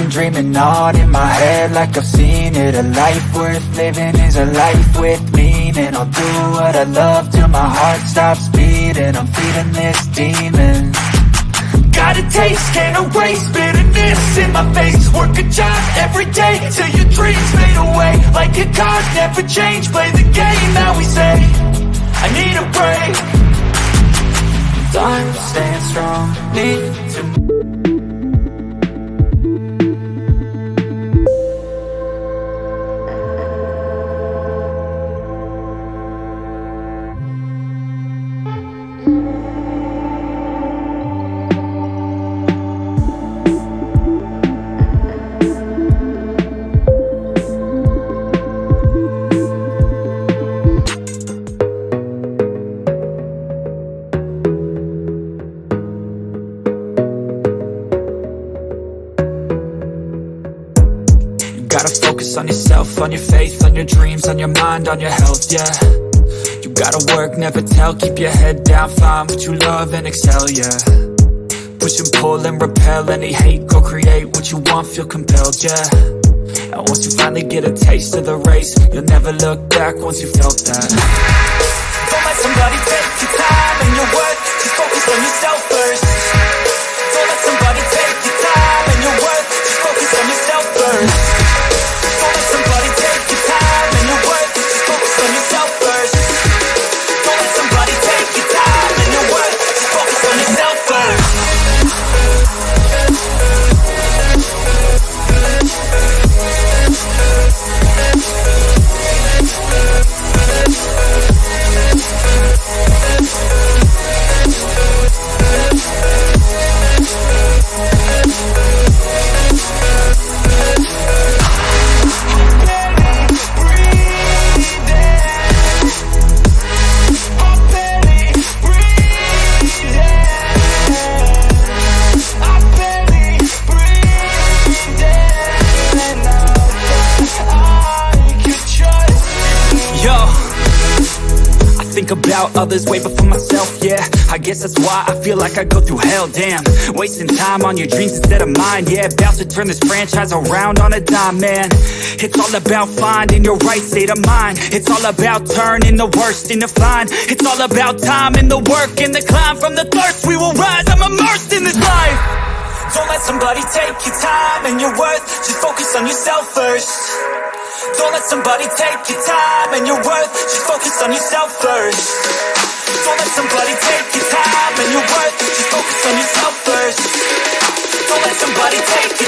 been dreaming on in my head like I've seen it. A life worth living is a life with meaning. I'll do what I love till my heart stops beating. I'm feeding this demon. Got a taste, can't erase bitterness in my face. Work a job every day till your dreams fade away. Like a card, never change, play the game that we say. I need a break. Time staying strong, need to gotta focus on yourself, on your faith, on your dreams, on your mind, on your health, yeah. You gotta work, never tell, keep your head down, find what you love and excel, yeah. Push and pull and repel any hate, go create what you want, feel compelled, yeah. And once you finally get a taste of the race, you'll never look back once you felt that. Don't let somebody take your time and your worth, just focus on yourself first. Don't let somebody take your time and your worth, just focus on yourself first. Don't let somebody take your time and your worth, just focus on yourself first. Don't let somebody take your time and your worth, just focus on yourself first. Think about others way before myself, yeah. I guess that's why I feel like I go through hell, damn. Wasting time on your dreams instead of mine, yeah. About to turn this franchise around on a dime, man. It's all about finding your right state of mind. It's all about turning the worst into fine. It's all about time and the work and the climb. From the thirst we will rise, I'm immersed in this life. Don't let somebody take your time and your worth, just focus on yourself first. Don't let somebody take your time and your worth, just focus on yourself first. Don't let somebody take your time and your worth, just focus on yourself first. Don't let somebody take your